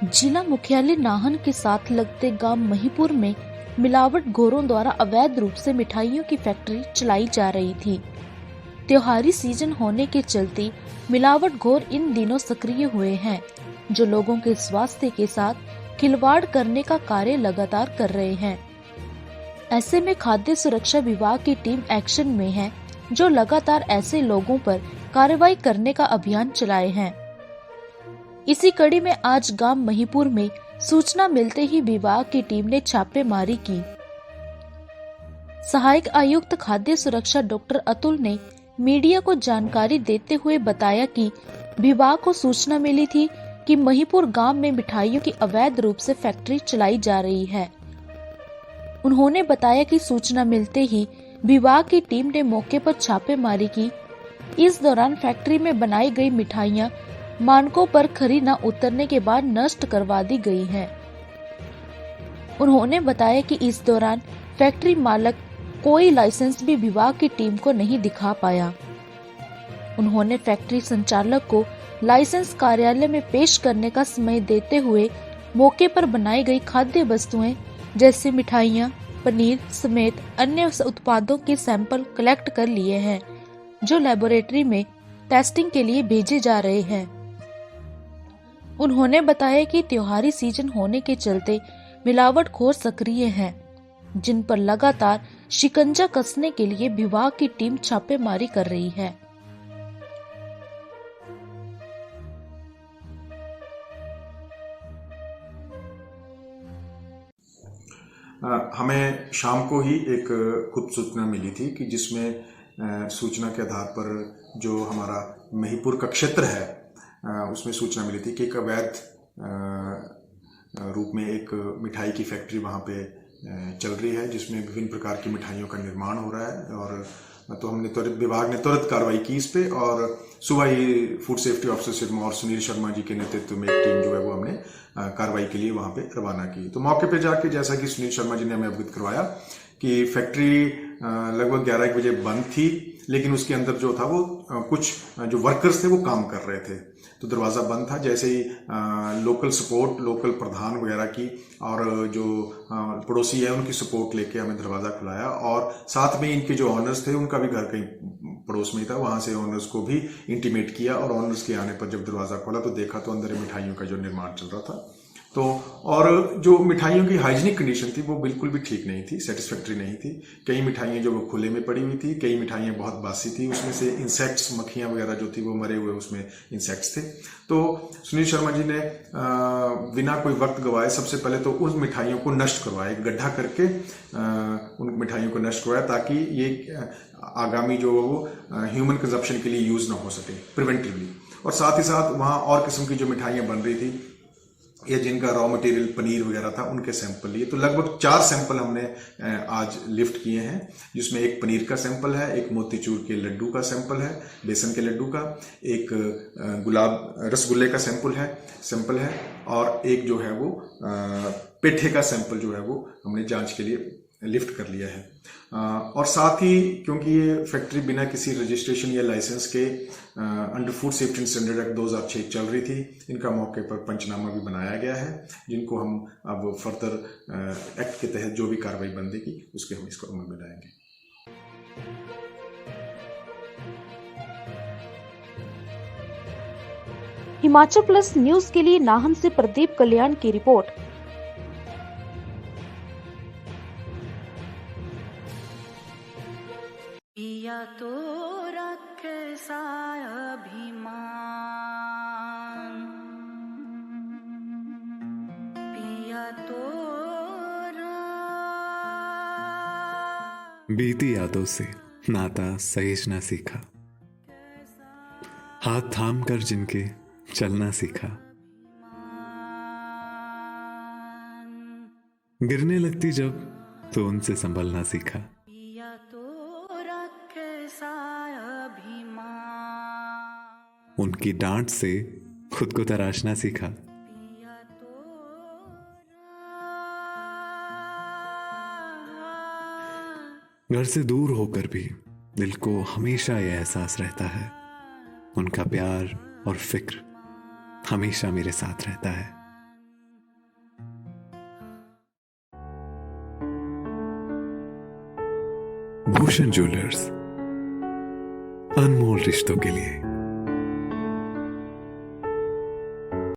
जिला मुख्यालय नाहन के साथ लगते गांव महिपुर में मिलावट घोरों द्वारा अवैध रूप से मिठाइयों की फैक्ट्री चलाई जा रही थी। त्योहारी सीजन होने के चलते मिलावट घोर इन दिनों सक्रिय हुए हैं, जो लोगों के स्वास्थ्य के साथ खिलवाड़ करने का कार्य लगातार कर रहे हैं। ऐसे में खाद्य सुरक्षा विभाग की टीम एक्शन में है, जो लगातार ऐसे लोगों पर कार्रवाई करने का अभियान चलाए हैं। इसी कड़ी में आज गांव महिपुर में सूचना मिलते ही विभाग की टीम ने छापेमारी की। सहायक आयुक्त खाद्य सुरक्षा डॉक्टर अतुल ने मीडिया को जानकारी देते हुए बताया कि विभाग को सूचना मिली थी कि महिपुर गांव में मिठाइयों की अवैध रूप से फैक्ट्री चलाई जा रही है। उन्होंने बताया कि सूचना मिलते ही विभाग की टीम ने मौके पर छापेमारी की। इस दौरान फैक्ट्री में बनाई गई मिठाइयां मानकों पर खरी न उतरने के बाद नष्ट करवा दी गई हैं। उन्होंने बताया कि इस दौरान फैक्ट्री मालक कोई लाइसेंस भी विभाग की टीम को नहीं दिखा पाया। उन्होंने फैक्ट्री संचालक को लाइसेंस कार्यालय में पेश करने का समय देते हुए मौके पर बनाई गई खाद्य वस्तुएं जैसे मिठाइयां, पनीर समेत अन्य उत्पादों के सैंपल कलेक्ट कर लिए हैं, जो लेबोरेटरी में टेस्टिंग के लिए भेजे जा रहे हैं। उन्होंने बताया कि त्योहारी सीजन होने के चलते मिलावटखोर सक्रिय हैं, जिन पर लगातार शिकंजा कसने के लिए विभाग की टीम छापेमारी कर रही है। हमें शाम को ही एक खुद सूचना मिली थी कि जिसमें सूचना के आधार पर जो हमारा महिपुर का क्षेत्र है उसमें सूचना मिली थी कि एक अवैध रूप में एक मिठाई की फैक्ट्री वहाँ पे चल रही है, जिसमें विभिन्न प्रकार की मिठाइयों का निर्माण हो रहा है। और तो हमने विभाग ने तुरंत कार्रवाई की इस पे, और सुबह ही food safety officer Sirmaur Sunil Sharma ji के नेतृत्व में एक टीम जो है वो हमने कार्रवाई के लिए वहाँ पे रवाना की। तो मौके पे जाके जैसा कि सुनील शर्मा जी ने हमें अवगत करवाया कि फैक्ट्री लगभग 11 बजे बंद थी, लेकिन उसके अंदर जो था वो कुछ जो वर्कर्स थे वो काम कर रहे थे। तो दरवाज़ा बंद था। जैसे ही लोकल सपोर्ट, लोकल प्रधान वगैरह की और जो पड़ोसी है उनकी सपोर्ट लेके हमें दरवाज़ा खुलाया, और साथ में इनके जो ऑनर्स थे उनका भी घर कहीं पड़ोस में ही था, वहाँ से ऑनर्स को भी इंटीमेट किया। और ऑनर्स के आने पर जब दरवाज़ा खोला तो देखा तो अंदर मिठाइयों का जो निर्माण चल रहा था। तो और जो मिठाइयों की हाइजीनिक कंडीशन थी वो बिल्कुल भी ठीक नहीं थी, सेटिस्फैक्ट्री नहीं थी। कई मिठाइयाँ जो वो खुले में पड़ी हुई थी, कई मिठाइयाँ बहुत बासी थी, उसमें से इंसेक्ट्स, मक्खियाँ वगैरह जो थी वो मरे हुए उसमें इंसेक्ट्स थे। तो सुनील शर्मा जी ने बिना कोई वक्त गवाए सबसे पहले तो उन मिठाइयों को नष्ट करवाया, एक गड्ढा करके उन मिठाइयों को नष्ट करवाया, ताकि ये आगामी जो वो ह्यूमन कंजप्शन के लिए यूज ना हो सके प्रिवेंटिवली। और साथ ही साथ वहाँ और किस्म की जो मिठाइयाँ बन रही थी या जिनका रॉ मटेरियल पनीर वगैरह था उनके सैंपल लिए। तो लगभग 4 सैंपल हमने आज लिफ्ट किए हैं, जिसमें एक पनीर का सैंपल है, एक मोतीचूर के लड्डू का सैंपल है, बेसन के लड्डू का, एक रसगुल्ले का सैंपल है, और एक जो है वो पेठे का सैंपल जो है वो हमने जांच के लिए लिफ्ट कर लिया है। और साथ ही क्योंकि ये फैक्ट्री बिना किसी रजिस्ट्रेशन या लाइसेंस के under food safety and standard act 2006 चल रही थी, इनका मौके पर पंचनामा भी बनाया गया है, जिनको हम अब फर्दर एक्ट के तहत जो भी कार्रवाई बनेगी उसके हम इसको अमल में लाएंगे। हिमाचल प्लस न्यूज के लिए नाहन से प्रदीप कल्याण की रिपोर्ट। पिया तो रखे सा अभिमान, पिया तो बीती यादों से नाता सहेजना सीखा, हाथ थाम कर जिनके चलना सीखा, गिरने लगती जब तो उनसे संभलना सीखा। उनकी डांट से खुद को तराशना सीखा। घर से दूर होकर भी दिल को हमेशा यह एहसास रहता है, उनका प्यार और फिक्र हमेशा मेरे साथ रहता है। भूषण ज्वेलर्स, अनमोल रिश्तों के लिए।